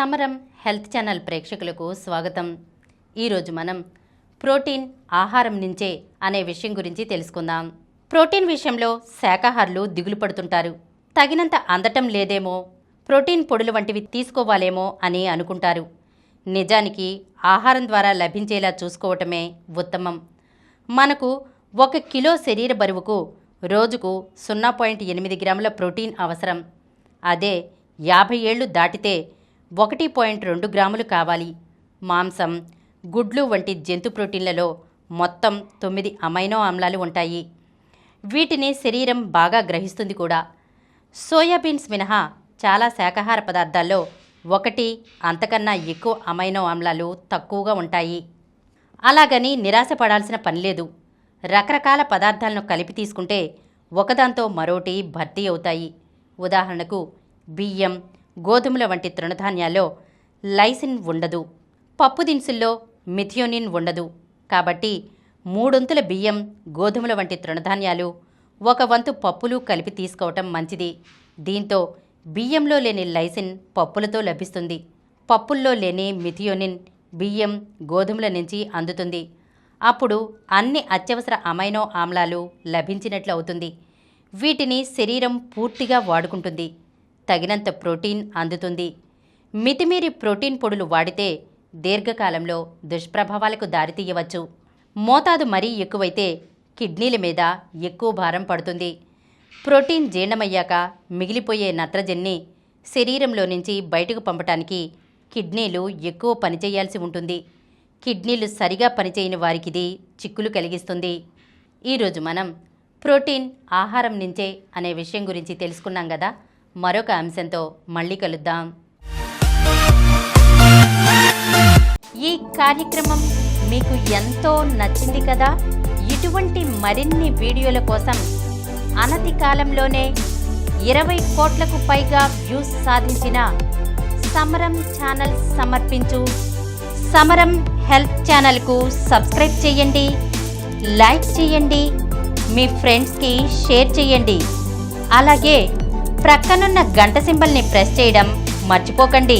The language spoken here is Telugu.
సమరం హెల్త్ ఛానల్ ప్రేక్షకులకు స్వాగతం. ఈరోజు మనం ప్రోటీన్ ఆహారం నుంచే అనే విషయం గురించి తెలుసుకుందాం. ప్రోటీన్ విషయంలో శాకాహారులు దిగులు పడుతుంటారు. తగినంత అందటం లేదేమో, ప్రోటీన్ పొడులు వంటివి తీసుకోవాలేమో అని అనుకుంటారు. నిజానికి ఆహారం ద్వారా లభించేలా చూసుకోవటమే ఉత్తమం. మనకు 1 కిలో శరీర బరువుకు రోజుకు 0.8 గ్రాముల ప్రోటీన్ అవసరం. అదే 50 ఏళ్లు దాటితే 1.2 గ్రాములు కావాలి. మాంసం, గుడ్లు వంటి జంతు ప్రోటీన్లలో మొత్తం 9 అమైనో ఆమ్లాలు ఉంటాయి. వీటిని శరీరం బాగా గ్రహిస్తుంది కూడా. సోయాబీన్స్ మినహా చాలా శాకాహార పదార్థాల్లో 1 అంతకన్నా ఎక్కువ అమైనో ఆమ్లాలు తక్కువగా ఉంటాయి. అలాగని నిరాశపడాల్సిన పనిలేదు. రకరకాల పదార్థాలను కలిపి తీసుకుంటే ఒకదాంతో మరోటి భర్తీ అవుతాయి. ఉదాహరణకు బియ్యం, గోధుమల వంటి తృణధాన్యాల్లో లైసిన్ ఉండదు. పప్పు దినుసుల్లో మిథియోనిన్ ఉండదు. కాబట్టి 3 బియ్యం, గోధుమల వంటి తృణధాన్యాలు, 1 వంతు పప్పులు కలిపి తీసుకోవటం మంచిది. దీంతో బియ్యంలో లేని లైసిన్ పప్పులతో లభిస్తుంది. పప్పుల్లో లేని మిథియోనిన్ బియ్యం, గోధుమల నుంచి అందుతుంది. అప్పుడు అన్ని అత్యవసర అమైనో ఆమ్లాలు లభించినట్లు అవుతుంది. వీటిని శరీరం పూర్తిగా వాడుకుంటుంది. తగినంత ప్రోటీన్ అందుతుంది. మితిమీరి ప్రోటీన్ పొడులు వాడితే దీర్ఘకాలంలో దుష్ప్రభావాలకు దారితీయవచ్చు. మోతాదు మరీ ఎక్కువైతే కిడ్నీల మీద ఎక్కువ భారం పడుతుంది. ప్రోటీన్ జీర్ణమయ్యాక మిగిలిపోయే నత్రజనిని శరీరంలో నుంచి బయటకు పంపటానికి కిడ్నీలు ఎక్కువ పనిచేయాల్సి ఉంటుంది. కిడ్నీలు సరిగా పనిచేయని వారికిది చిక్కులు కలిగిస్తుంది. ఈరోజు మనం ప్రోటీన్ ఆహారం నుంచే అనే విషయం గురించి తెలుసుకున్నాం కదా. మరొక అంశంతో మళ్ళీ కలుద్దాం. ఈ కార్యక్రమం మీకు ఎంతో నచ్చింది కదా. ఇటువంటి మరిన్ని వీడియోల కోసం అనతి కాలంలోనే 20 కోట్లకు పైగా వ్యూస్ సాధించిన సమరం ఛానల్ సమర్పించు సమరం హెల్త్ ఛానల్కు సబ్స్క్రైబ్ చేయండి, లైక్ చేయండి, మీ ఫ్రెండ్స్కి షేర్ చేయండి. అలాగే ప్రక్కనున్న గంట సింబల్ని ప్రెస్ చేయడం మర్చిపోకండి.